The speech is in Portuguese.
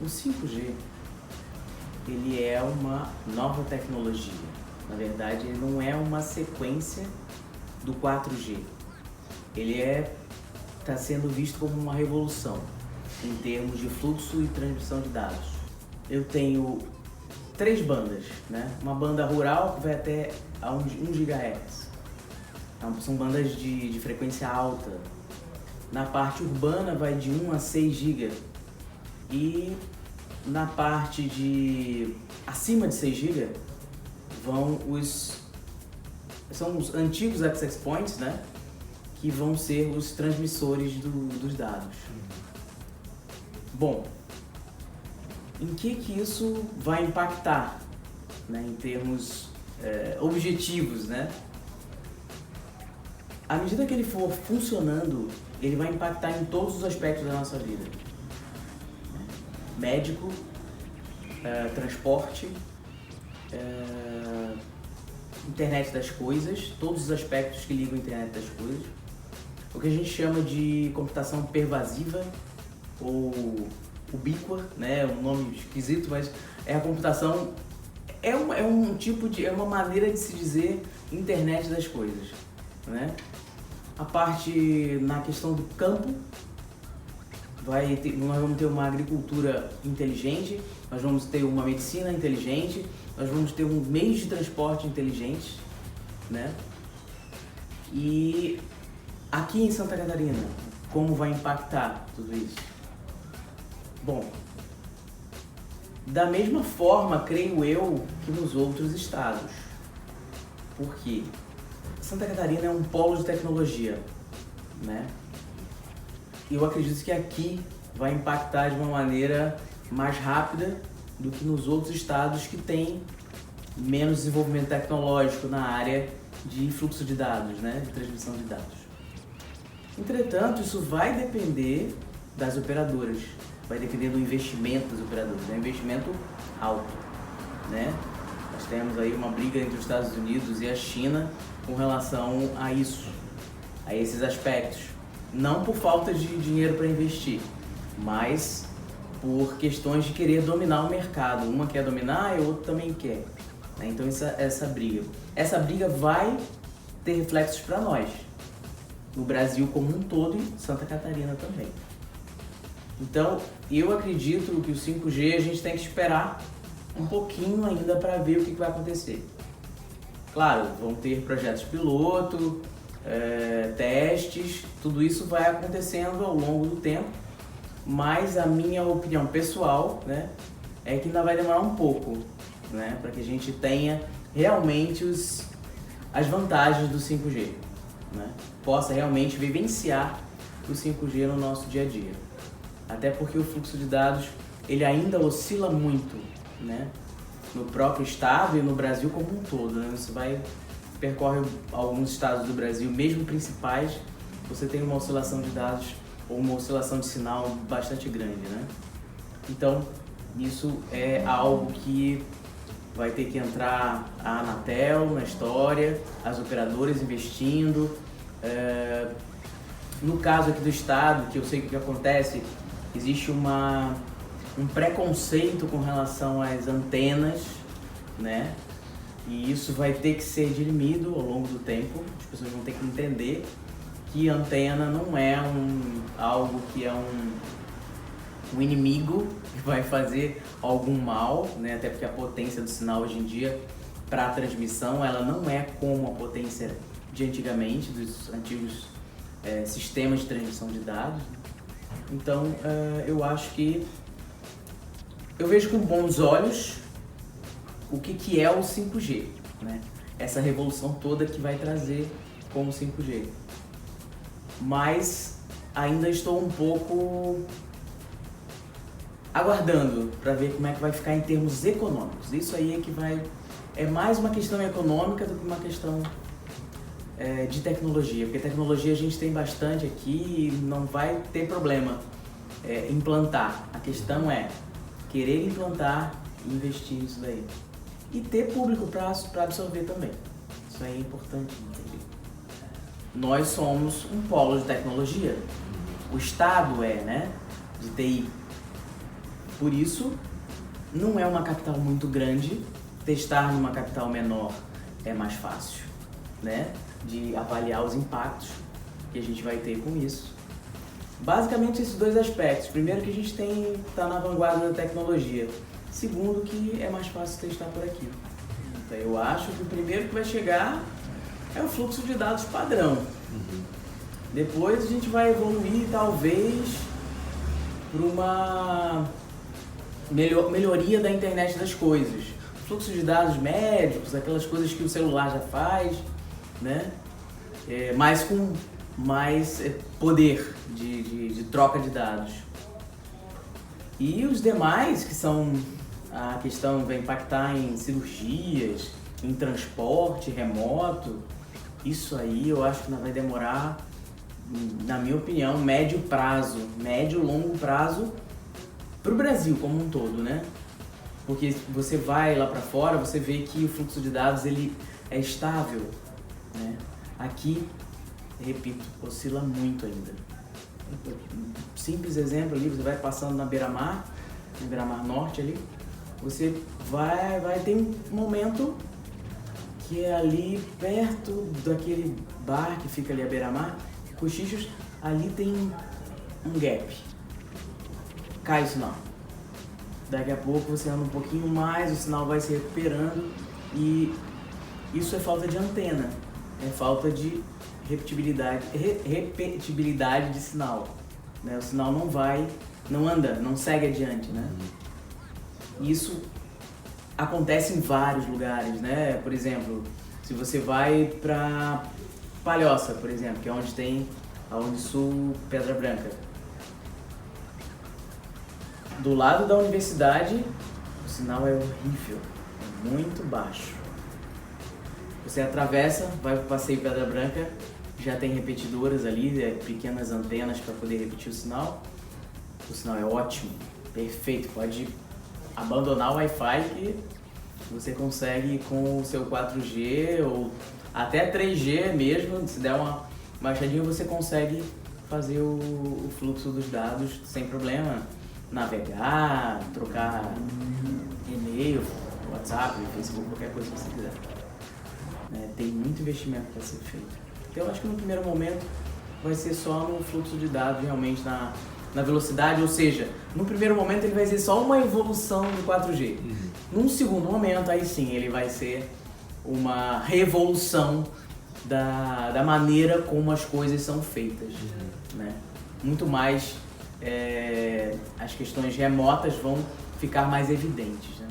O 5G, ele é uma nova tecnologia. Na verdade, ele não é uma sequência do 4G. Ele está sendo visto como uma revolução em termos de fluxo e transmissão de dados. Eu tenho 3 bandas, né? Uma banda rural que vai até a 1 GHz. Então, são bandas de frequência alta. Na parte urbana vai de 1 a 6 GB. E na parte de acima de 6 GB são os antigos access points, né? Que vão ser os transmissores dos dados. Bom, em que isso vai impactar, né, em termos objetivos, né? À medida que ele for funcionando, ele vai impactar em todos os aspectos da nossa vida. Médico, transporte, internet das coisas, todos os aspectos que ligam a internet das coisas. O que a gente chama de computação pervasiva ou ubíqua, né? É um nome esquisito, mas é a computação, é uma maneira de se dizer internet das coisas, né? A parte na questão do campo, nós vamos ter uma agricultura inteligente, nós vamos ter uma medicina inteligente, nós vamos ter um meio de transporte inteligente, né? E aqui em Santa Catarina, como vai impactar tudo isso? Bom, da mesma forma, creio eu, que nos outros estados. Por quê? Santa Catarina é um polo de tecnologia, né? Eu acredito que aqui vai impactar de uma maneira mais rápida do que nos outros estados que têm menos desenvolvimento tecnológico na área de fluxo de dados, né? De transmissão de dados. Entretanto, isso vai depender das operadoras, vai depender do investimento das operadoras, é um investimento alto, né? Nós temos aí uma briga entre os Estados Unidos e a China com relação a isso, a esses aspectos. Não por falta de dinheiro para investir, mas por questões de querer dominar o mercado. Uma quer dominar e o outro também quer, né? Então essa briga vai ter reflexos para nós, no Brasil como um todo e Santa Catarina também. Então eu acredito que o 5G a gente tem que esperar um pouquinho ainda para ver o que vai acontecer. Claro, vão ter projetos piloto, testes, tudo isso vai acontecendo ao longo do tempo, mas a minha opinião pessoal, né, é que ainda vai demorar um pouco, né, para que a gente tenha realmente as vantagens do 5G, né, possa realmente vivenciar o 5G no nosso dia a dia. Até porque o fluxo de dados ele ainda oscila muito, né, no próprio estado e no Brasil como um todo, né? Você percorre alguns estados do Brasil, mesmo principais, você tem uma oscilação de dados ou uma oscilação de sinal bastante grande, né? Então, isso é algo que vai ter que entrar a Anatel na história, as operadoras investindo. No caso aqui do estado, que eu sei que acontece, existe um preconceito com relação às antenas, né? E isso vai ter que ser dirimido ao longo do tempo. As pessoas vão ter que entender que antena não é algo que é um inimigo que vai fazer algum mal, né? Até porque a potência do sinal hoje em dia para a transmissão ela não é como a potência de antigamente, dos antigos sistemas de transmissão de dados. Então eu acho que eu vejo com bons olhos o que é o 5G, né? Essa revolução toda que vai trazer com o 5G. Mas ainda estou um pouco aguardando para ver como é que vai ficar em termos econômicos. Isso aí é mais uma questão econômica do que uma questão de tecnologia, porque tecnologia a gente tem bastante aqui e não vai ter problema implantar. A questão é querer implantar e investir nisso daí. E ter público para absorver também. Isso aí é importante entender. Nós somos um polo de tecnologia. O Estado né, de TI. Por isso, não é uma capital muito grande, testar numa capital menor é mais fácil, né? De avaliar os impactos que a gente vai ter com isso. Basicamente esses dois aspectos. Primeiro, que a gente está na vanguarda da tecnologia. Segundo, que é mais fácil testar por aqui. Então, eu acho que o primeiro que vai chegar é o fluxo de dados padrão. Depois a gente vai evoluir, talvez, para uma melhoria da internet das coisas. Fluxo de dados médicos, aquelas coisas que o celular já faz, né? Mas com mais poder de troca de dados. E os demais, que são a questão vai impactar em cirurgias, em transporte remoto, isso aí eu acho que vai demorar, na minha opinião, médio longo prazo para o Brasil como um todo, né? Porque você vai lá para fora, você vê que o fluxo de dados ele é estável, né? Aqui, repito, oscila muito ainda. Simples exemplo ali, você vai passando na beira-mar, no beira-mar norte ali, você vai ter um momento que é ali perto daquele bar que fica ali à beira-mar, Cochichos, ali tem um gap, cai o sinal. Daqui a pouco você anda um pouquinho mais, o sinal vai se recuperando e isso é falta de antena, é falta de repetibilidade de sinal, né? O sinal não anda, não segue adiante, né? Isso acontece em vários lugares, né? Por exemplo, se você vai para Palhoça, por exemplo, que é onde tem a Unisul Pedra Branca. Do lado da universidade, o sinal é horrível, é muito baixo. Você atravessa, vai para o Passeio Pedra Branca, já tem repetidoras ali, pequenas antenas para poder repetir o sinal. O sinal é ótimo, perfeito, pode abandonar o Wi-Fi que você consegue com o seu 4G ou até 3G mesmo, se der uma baixadinha você consegue fazer o fluxo dos dados sem problema, navegar, trocar e-mail, WhatsApp, Facebook, qualquer coisa que você quiser. Tem muito investimento para ser feito. Então eu acho que no primeiro momento vai ser só no fluxo de dados, realmente na velocidade, ou seja, no primeiro momento ele vai ser só uma evolução do 4G. Num segundo momento, aí sim, ele vai ser uma revolução da maneira como as coisas são feitas, né? Muito mais, as questões remotas vão ficar mais evidentes, né?